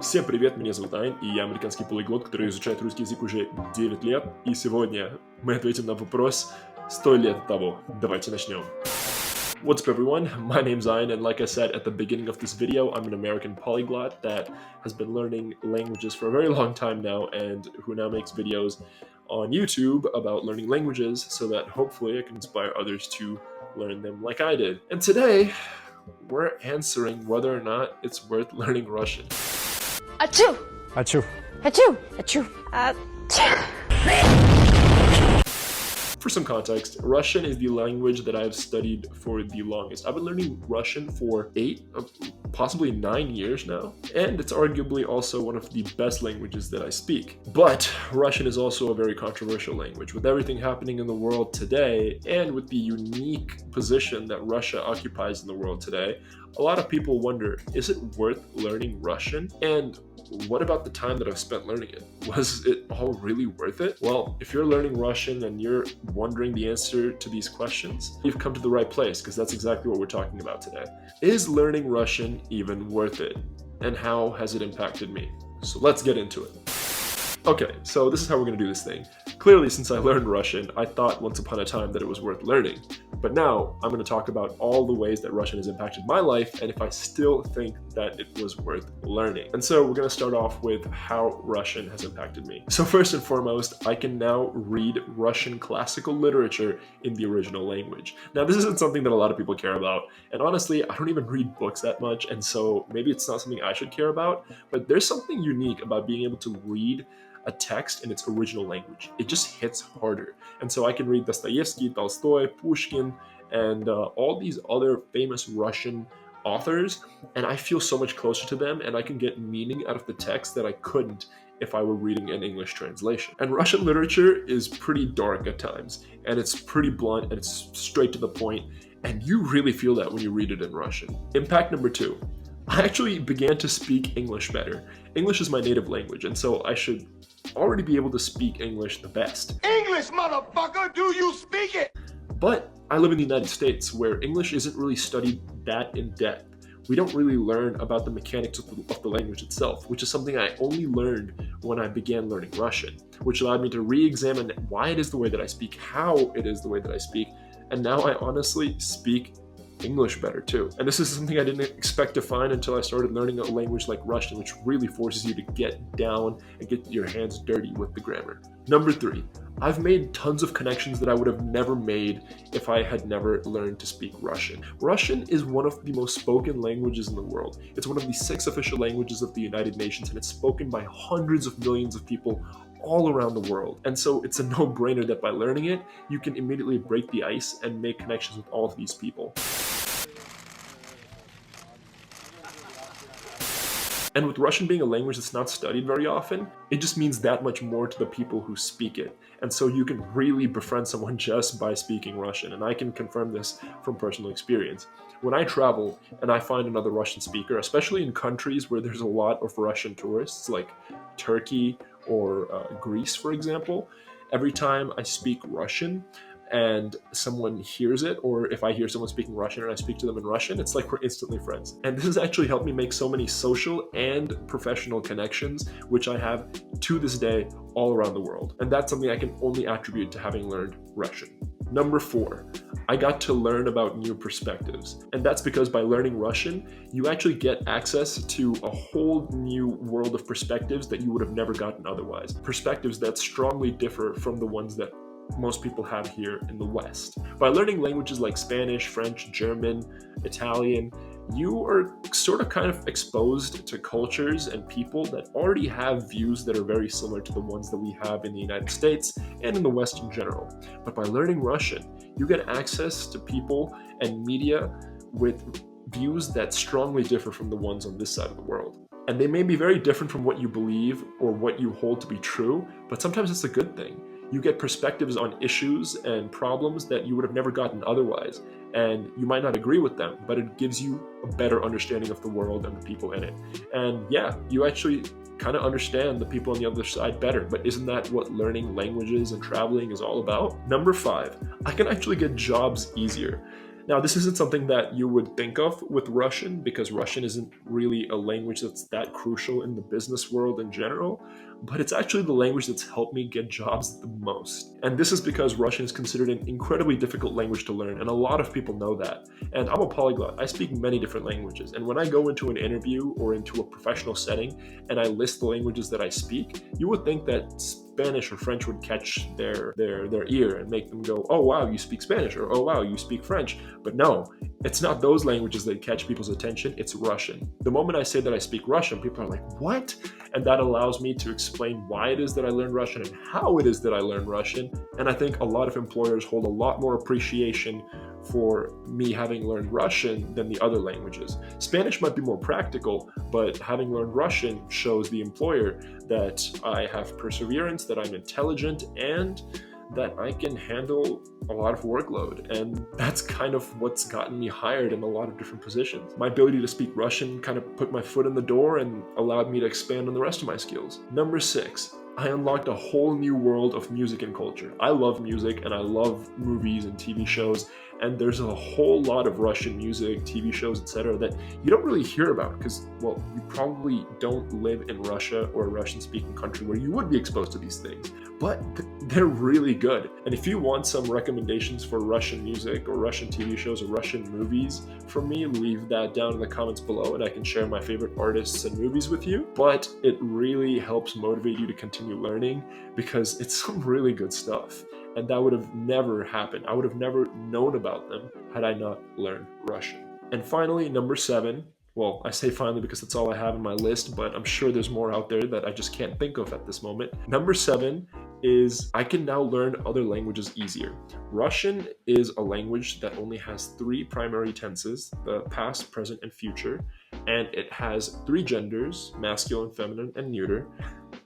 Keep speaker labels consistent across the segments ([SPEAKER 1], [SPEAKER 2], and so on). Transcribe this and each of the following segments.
[SPEAKER 1] Всем привет, меня зовут Айн, и я американский полиглот, который изучает русский язык уже 9 лет, и сегодня мы ответим на вопрос 100 лет того. Давайте начнем. What's up everyone, my name's Ian, and like I said at the beginning of this video, I'm an American polyglot that has been learning languages for a very long time now and who now makes videos on YouTube about learning languages so that hopefully I can inspire others to learn them like I did. And today, we're answering whether or not it's worth learning Russian.
[SPEAKER 2] Achoo!
[SPEAKER 3] Achoo.
[SPEAKER 2] Achoo! Achoo! Achoo!
[SPEAKER 1] For some context, Russian is the language that I've studied for the longest. I've been learning Russian for 8, possibly 9 years now, and it's arguably also one of the best languages that I speak. But Russian is also a very controversial language. With everything happening in the world today, and with the unique position that Russia occupies in the world today, a lot of people wonder, is it worth learning Russian? And what about the time that I've spent learning it? Was it all really worth it? Well, if you're learning Russian and you're wondering the answer to these questions, you've come to the right place, because that's exactly what we're talking about today. Is learning Russian even worth it? And how has it impacted me? So let's get into it. Okay, so this is how we're going to do this thing. Clearly, since I learned Russian, I thought once upon a time that it was worth learning. But now, I'm going to talk about all the ways that Russian has impacted my life and if I still think that it was worth learning. And so we're going to start off with how Russian has impacted me. So first and foremost, I can now read Russian classical literature in the original language. Now, this isn't something that a lot of people care about. And honestly, I don't even read books that much. And so maybe it's not something I should care about. But there's something unique about being able to read a text in its original language. It just hits harder. And so I can read Dostoevsky, Tolstoy, Pushkin, and all these other famous Russian authors, and I feel so much closer to them, and I can get meaning out of the text that I couldn't if I were reading an English translation. And Russian literature is pretty dark at times, and it's pretty blunt, and it's straight to the point, and you really feel that when you read it in Russian. Impact number 2. I actually began to speak English better. English is my native language, and so I should already be able to speak English the best.
[SPEAKER 4] English, motherfucker, do you speak it?
[SPEAKER 1] But I live in the United States, where English isn't really studied that in depth. We don't really learn about the mechanics of the language itself, which is something I only learned when I began learning Russian, which allowed me to re-examine why it is the way that I speak, how it is the way that I speak, and now I honestly speak English better too. And this is something I didn't expect to find until I started learning a language like Russian, which really forces you to get down and get your hands dirty with the grammar. Number 3, I've made tons of connections that I would have never made if I had never learned to speak Russian. Russian is one of the most spoken languages in the world. It's one of the 6 official languages of the United Nations, and it's spoken by hundreds of millions of people all around the world. And so it's a no-brainer that by learning it, you can immediately break the ice and make connections with all of these people. And with Russian being a language that's not studied very often, it just means that much more to the people who speak it. And so you can really befriend someone just by speaking Russian. And I can confirm this from personal experience. When I travel and I find another Russian speaker, especially in countries where there's a lot of Russian tourists, like Turkey or Greece, for example, every time I speak Russian, and someone hears it, or if I hear someone speaking Russian and I speak to them in Russian, it's like we're instantly friends. And this has actually helped me make so many social and professional connections, which I have to this day all around the world. And that's something I can only attribute to having learned Russian. Number 4, I got to learn about new perspectives. And that's because by learning Russian, you actually get access to a whole new world of perspectives that you would have never gotten otherwise. Perspectives that strongly differ from the ones that most people have here in the West. By learning languages like Spanish, French, German, Italian, you are sort of kind of exposed to cultures and people that already have views that are very similar to the ones that we have in the United States and in the West in general. But by learning Russian, you get access to people and media with views that strongly differ from the ones on this side of the world. And they may be very different from what you believe or what you hold to be true, but sometimes it's a good thing. You get perspectives on issues and problems that you would have never gotten otherwise. And you might not agree with them, but it gives you a better understanding of the world and the people in it. And yeah, you actually kind of understand the people on the other side better. But isn't that what learning languages and traveling is all about? Number 5, I can actually get jobs easier. Now, this isn't something that you would think of with Russian, because Russian isn't really a language that's that crucial in the business world in general, but it's actually the language that's helped me get jobs the most. And this is because Russian is considered an incredibly difficult language to learn, and a lot of people know that. And I'm a polyglot. I speak many different languages, and when I go into an interview or into a professional setting and I list the languages that I speak, you would think that Spanish or French would catch their ear and make them go, oh wow, you speak Spanish, or oh wow, you speak French. But no, it's not those languages that catch people's attention, it's Russian. The moment I say that I speak Russian, people are like, what? And that allows me to explain why it is that I learned Russian and how it is that I learned Russian. And I think a lot of employers hold a lot more appreciation for me having learned Russian than the other languages. Spanish might be more practical, but having learned Russian shows the employer that I have perseverance, that I'm intelligent, and that I can handle a lot of workload. And that's kind of what's gotten me hired in a lot of different positions. My ability to speak Russian kind of put my foot in the door and allowed me to expand on the rest of my skills. Number 6. I unlocked a whole new world of music and culture. I love music and I love movies and TV shows, and there's a whole lot of Russian music, TV shows, etc. that you don't really hear about because, well, you probably don't live in Russia or a Russian-speaking country where you would be exposed to these things, but they're really good. And if you want some recommendations for Russian music or Russian TV shows or Russian movies from me, leave that down in the comments below and I can share my favorite artists and movies with you. But it really helps motivate you to continue learning because it's some really good stuff. And that would have never happened. I would have never known about them had I not learned Russian. And finally, number 7. Well, I say finally because that's all I have on my list, but I'm sure there's more out there that I just can't think of at this moment. Number 7 is I can now learn other languages easier. Russian is a language that only has 3 primary tenses, the past, present, and future, and it has 3 genders, masculine, feminine, and neuter,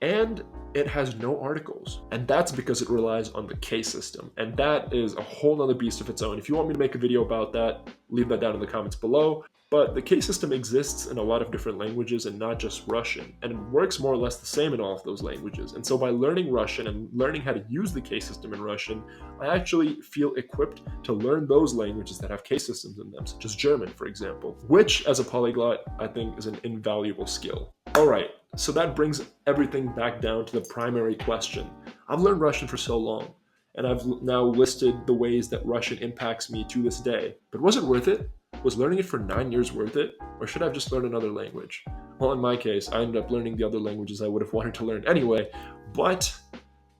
[SPEAKER 1] and it has no articles. And that's because it relies on the case system, and that is a whole other beast of its own. If you want me to make a video about that, leave that down in the comments below. But the case system exists in a lot of different languages and not just Russian, and it works more or less the same in all of those languages. And so by learning Russian and learning how to use the case system in Russian, I actually feel equipped to learn those languages that have case systems in them, such as German, for example, which as a polyglot, I think is an invaluable skill. All right, so that brings everything back down to the primary question. I've learned Russian for so long, and I've now listed the ways that Russian impacts me to this day, but was it worth it? Was learning it for 9 years worth it? Or should I have just learned another language? Well, in my case, I ended up learning the other languages I would have wanted to learn anyway, but,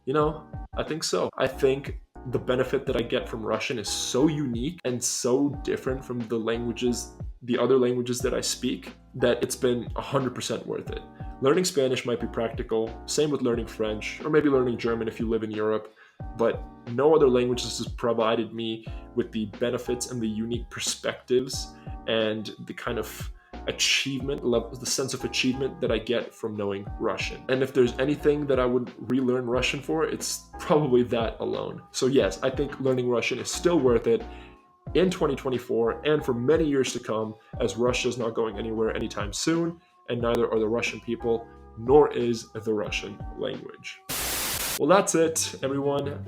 [SPEAKER 1] you know, I think so. I think the benefit that I get from Russian is so unique and so different from the other languages that I speak, that it's been 100% worth it. Learning Spanish might be practical, same with learning French, or maybe learning German if you live in Europe, but no other languages has provided me with the benefits and the unique perspectives and the kind of achievement level, the sense of achievement that I get from knowing Russian. And if there's anything that I would relearn Russian for, it's probably that alone. So yes, I think learning Russian is still worth it in 2024 and for many years to come, as Russia is not going anywhere anytime soon, and neither are the Russian people, nor is the Russian language. Well, that's it, everyone.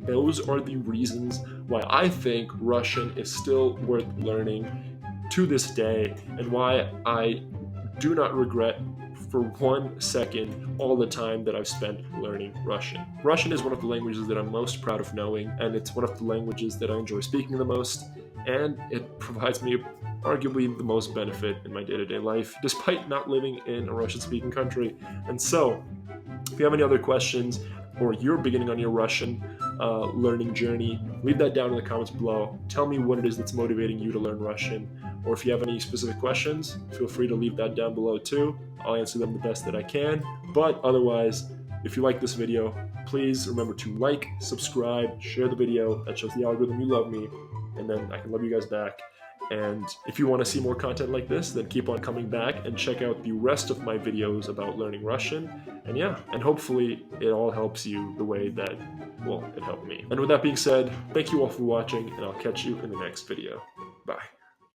[SPEAKER 1] Those are the reasons why I think Russian is still worth learning to this day, and why I do not regret for 1 second all the time that I've spent learning Russian. Russian is one of the languages that I'm most proud of knowing, and it's one of the languages that I enjoy speaking the most, and it provides me arguably the most benefit in my day-to-day life, despite not living in a Russian-speaking country. And so, if you have any other questions, or you're beginning on your Russian learning journey, leave that down in the comments below. Tell me what it is that's motivating you to learn Russian, or if you have any specific questions, feel free to leave that down below too. I'll answer them the best that I can. But otherwise, if you like this video, please remember to like, subscribe, share the video. That shows the algorithm you love me, and then I can love you guys back. And if you want to see more content like this, then keep on coming back and check out the rest of my videos about learning Russian. And yeah, and hopefully it all helps you the way that, well, it helped me. And with that being said, thank you all for watching, and I'll catch you in the next video. Bye.